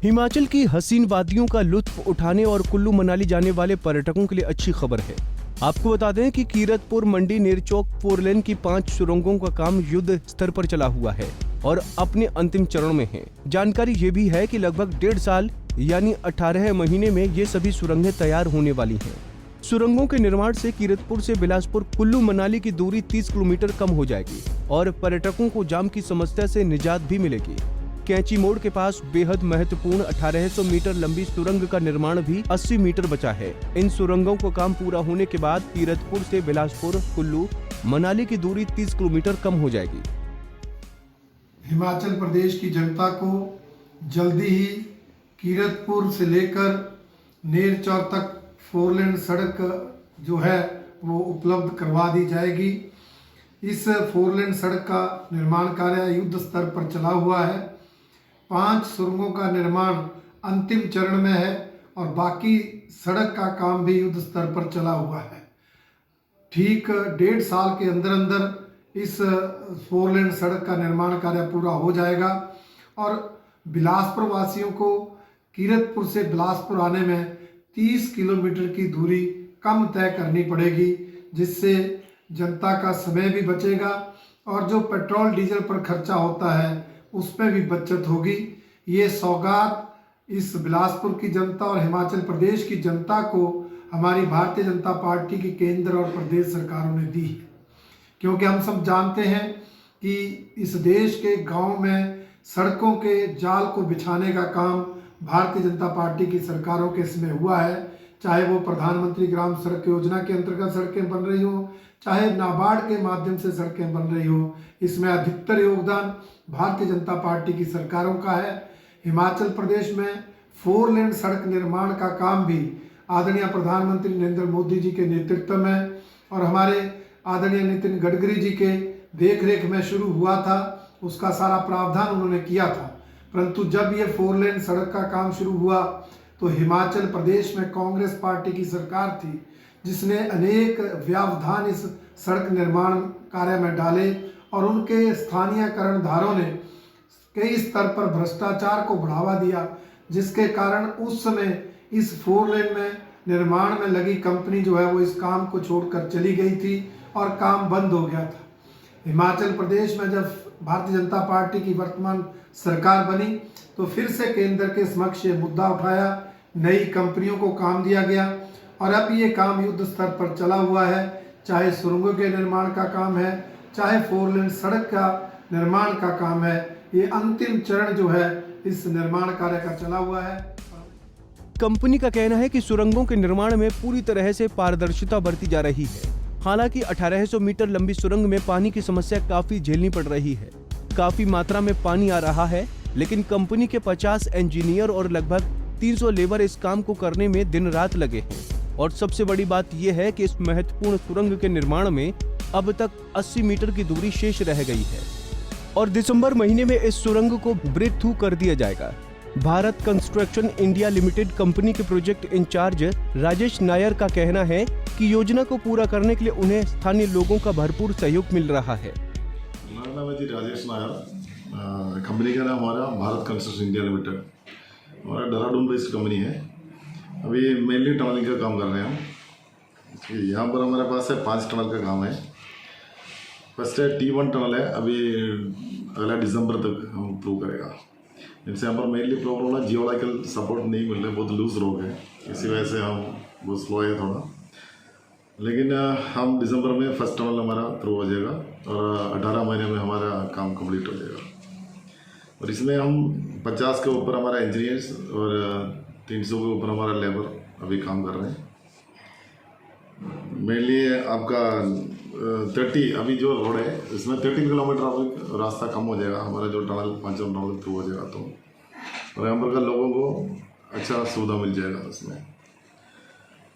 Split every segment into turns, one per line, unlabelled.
हिमाचल की हसीन वादियों का लुत्फ उठाने और कुल्लू मनाली जाने वाले पर्यटकों के लिए अच्छी खबर है। आपको बता दें कि कीरतपुर मंडी नेरचौक 4 लेन की 5 सुरंगों का काम युद्ध स्तर पर चला हुआ है और अपने अंतिम चरण में है। जानकारी ये भी है कि लगभग 1.5 साल यानी 18 महीने में ये सभी सुरंगें तैयार होने वाली हैं। सुरंगों के निर्माण से कीरतपुर से बिलासपुर कुल्लू मनाली की दूरी 30 किलोमीटर कम हो जाएगी और पर्यटकों को जाम की समस्या से निजात भी मिलेगी। कैंची मोड़ के पास बेहद महत्वपूर्ण 1800 मीटर लंबी सुरंग का निर्माण भी 80 मीटर बचा है। इन सुरंगों का काम पूरा होने के बाद कीरतपुर से बिलासपुर कुल्लू मनाली की दूरी 30 किलोमीटर कम हो जाएगी।
हिमाचल प्रदेश की जनता को जल्दी ही कीरतपुर से लेकर नेरचौक तक 4 लेन सड़क जो है वो उपलब्ध करवा दी जाएगी। इस 4 लेन सड़क का निर्माण कार्य युद्ध स्तर पर चला हुआ है। 5 सुरंगों का निर्माण अंतिम चरण में है और बाकी सड़क का काम भी युद्ध स्तर पर चला हुआ है। ठीक 1.5 साल के अंदर अंदर इस 4 लेन सड़क का निर्माण कार्य पूरा हो जाएगा और बिलासपुर वासियों को कीरतपुर से बिलासपुर आने में 30 किलोमीटर की दूरी कम तय करनी पड़ेगी, जिससे जनता का समय भी बचेगा और जो पेट्रोल डीजल पर खर्चा होता है उसमें भी बचत होगी। ये सौगात इस बिलासपुर की जनता और हिमाचल प्रदेश की जनता को हमारी भारतीय जनता पार्टी की केंद्र और प्रदेश सरकारों ने दी है, क्योंकि हम सब जानते हैं कि इस देश के गांव में सड़कों के जाल को बिछाने का काम भारतीय जनता पार्टी की सरकारों के इसमें हुआ है। चाहे वो प्रधानमंत्री ग्राम सड़क योजना के अंतर्गत सड़कें बन रही हो, चाहे नाबार्ड के माध्यम से सड़कें बन रही हो, इसमें अधिकतर योगदान भारतीय जनता पार्टी की सरकारों का है। हिमाचल प्रदेश में 4 लेन सड़क निर्माण का काम भी आदरणीय प्रधानमंत्री नरेंद्र मोदी जी के नेतृत्व में और हमारे आदरणीय नितिन गडकरी जी के देखरेख में शुरू हुआ था। उसका सारा प्रावधान उन्होंने किया था, परंतु जब ये 4 लेन सड़क का काम शुरू हुआ तो हिमाचल प्रदेश में कांग्रेस पार्टी की सरकार थी, जिसने अनेक व्यवधान इस सड़क निर्माण कार्य में डाले और उनके स्थानीयकरण धारों ने कई स्तर पर भ्रष्टाचार को बढ़ावा दिया, जिसके कारण उस समय इस 4 लेन में निर्माण में लगी कंपनी जो है वो इस काम को छोड़कर चली गई थी और काम बंद हो गया था। हिमाचल प्रदेश में जब भारतीय जनता पार्टी की वर्तमान सरकार बनी तो फिर से केंद्र के समक्ष ये मुद्दा उठाया, नई कंपनियों को काम दिया गया और अब ये काम युद्ध स्तर पर चला हुआ है। चाहे सुरंगों के निर्माण का काम है, चाहे 4 लेन सड़क का निर्माण का काम है, ये अंतिम चरण जो है इस निर्माण कार्य का चला हुआ है।
कंपनी का कहना है कि सुरंगों के निर्माण में पूरी तरह से पारदर्शिता बरती जा रही है। हालांकि 1800 मीटर लंबी सुरंग में पानी की समस्या काफी झेलनी पड़ रही है। काफी मात्रा में पानी आ रहा है, लेकिन कंपनी के 50 इंजीनियर और लगभग 300 लेबर इस काम को करने में दिन रात लगे हैं। और सबसे बड़ी बात यह है कि इस महत्वपूर्ण सुरंग के निर्माण में अब तक 80 मीटर की दूरी शेष रह गई है और दिसंबर महीने में इस सुरंग को ब्रेक थ्रू कर दिया जाएगा। Bharat construction India limited company के प्रोजेक्ट इंचार्ज राजेश नायर का कहना है कि योजना को पूरा करने के लिए उन्हें स्थानीय लोगों का भरपूर सहयोग मिल रहा है।
मेरा नाम है जी राजेश नायर। कंपनी का नाम हमारा भारत कंस्ट्रक्शन इंडिया लिमिटेड, हमारा देहरादून बेस्ड कंपनी है। अभी मेनली टनलिंग का काम कर रहे हैं हम। यहाँ पर हमारे पास है 5 टनल का काम है। फर्स्ट है T1 टनल है, अभी अगला दिसंबर तक हम प्रूव करेगा। इनसे यहाँ पर मेनली प्रॉब्लम है जियोलॉजिकल सपोर्ट नहीं मिल रहा, बहुत लूज रोड है, इसी वजह से हम बहुत स्लो है थोड़ा। लेकिन हम दिसंबर में फर्स्ट टनल हमारा थ्रू हो जाएगा और 18 महीने में हमारा काम कंप्लीट हो जाएगा। और इसमें हम 50 के ऊपर हमारा इंजीनियर्स और 300 के ऊपर हमारा लेबर अभी काम कर रहे हैं। मेनली आपका 30 अभी जो रोड है इसमें 13 किलोमीटर अभी रास्ता कम हो जाएगा हमारा, जो टनल 5 टनल थ्रू हो जाएगा तो, और यहाँ पर का लोगों को अच्छा सुविधा मिल जाएगा उसमें।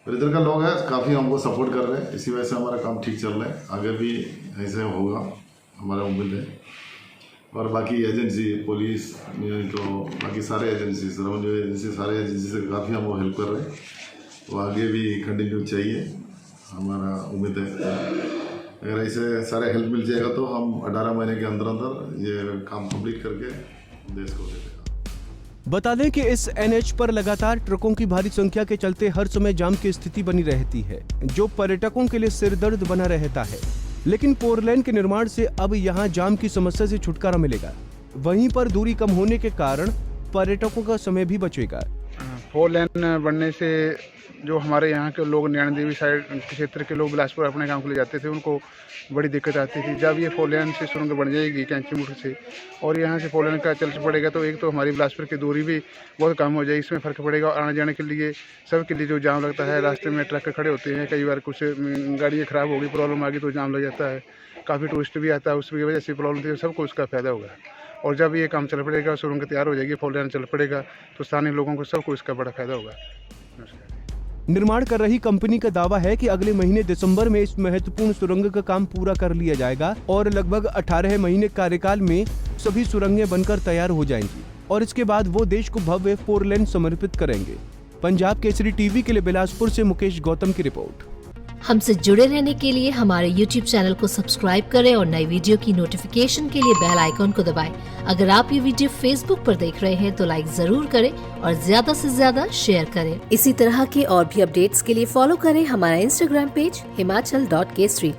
और इधर का लोग है काफ़ी हमको सपोर्ट कर रहे हैं, इसी वजह से हमारा काम ठीक चल रहा है। आगे भी ऐसे होगा हमारा उम्मीद है। और बाकी एजेंसी पुलिस तो बाकी सारे एजेंसी रेवेन्यू एजेंसी सारे एजेंसी से काफ़ी हमको हेल्प कर रहे हैं, तो आगे भी कंटिन्यू चाहिए हमारा उम्मीद है। अगर ऐसे सारे हेल्प मिल जाएगा तो हम 18 महीने के अंदर अंदर ये काम कंप्लीट करके देश को दे देगा।
बता दें कि इस NH पर लगातार ट्रकों की भारी संख्या के चलते हर समय जाम की स्थिति बनी रहती है, जो पर्यटकों के लिए सिरदर्द बना रहता है। लेकिन 4 लेन के निर्माण से अब यहां जाम की समस्या से छुटकारा मिलेगा। वहीं पर दूरी कम होने के कारण पर्यटकों का समय भी बचेगा।
4 लेन बनने से जो हमारे यहाँ के लोग नैना देवी साइड क्षेत्र के लोग बिलासपुर अपने काम के लिए जाते थे, उनको बड़ी दिक्कत आती थी। जब ये 4 लेन से सुरंग बन जाएगी कैंची मुठ से और यहाँ से 4 लेन का चल पड़ेगा तो एक तो हमारी बिलासपुर की दूरी भी बहुत कम हो जाएगी, इसमें फ़र्क पड़ेगा। और आने जाने के लिए सबके लिए जो जाम लगता है, रास्ते में ट्रक खड़े होते हैं, कई बार कुछ गाड़ियाँ ख़राब होगी, प्रॉब्लम आ गई तो जाम लग जाता है। काफ़ी टूरिस्ट भी आता है, उसकी वजह से प्रॉब्लम थी, सबको उसका फ़ायदा होगा। और जब ये काम चल पड़ेगा, सुरंग तैयार हो जाएगी, 4 लेन चल पड़ेगा तो स्थानीय लोगों को सबको इसका बड़ा फ़ायदा होगा। नमस्कार।
निर्माण कर रही कंपनी का दावा है कि अगले महीने दिसंबर में इस महत्वपूर्ण सुरंग का काम पूरा कर लिया जाएगा और लगभग 18 महीने कार्यकाल में सभी सुरंगें बनकर तैयार हो जाएंगी और इसके बाद वो देश को भव्य 4 लेन समर्पित करेंगे। पंजाब केसरी टीवी के लिए बिलासपुर से मुकेश गौतम की रिपोर्ट।
हमसे जुड़े रहने के लिए हमारे YouTube चैनल को सब्सक्राइब करें और नई वीडियो की नोटिफिकेशन के लिए बेल आइकॉन को दबाएं। अगर आप ये वीडियो Facebook पर देख रहे हैं तो लाइक जरूर करें और ज्यादा से ज्यादा शेयर करें। इसी तरह के और भी अपडेट्स के लिए फॉलो करें हमारा Instagram पेज himachal.kesri।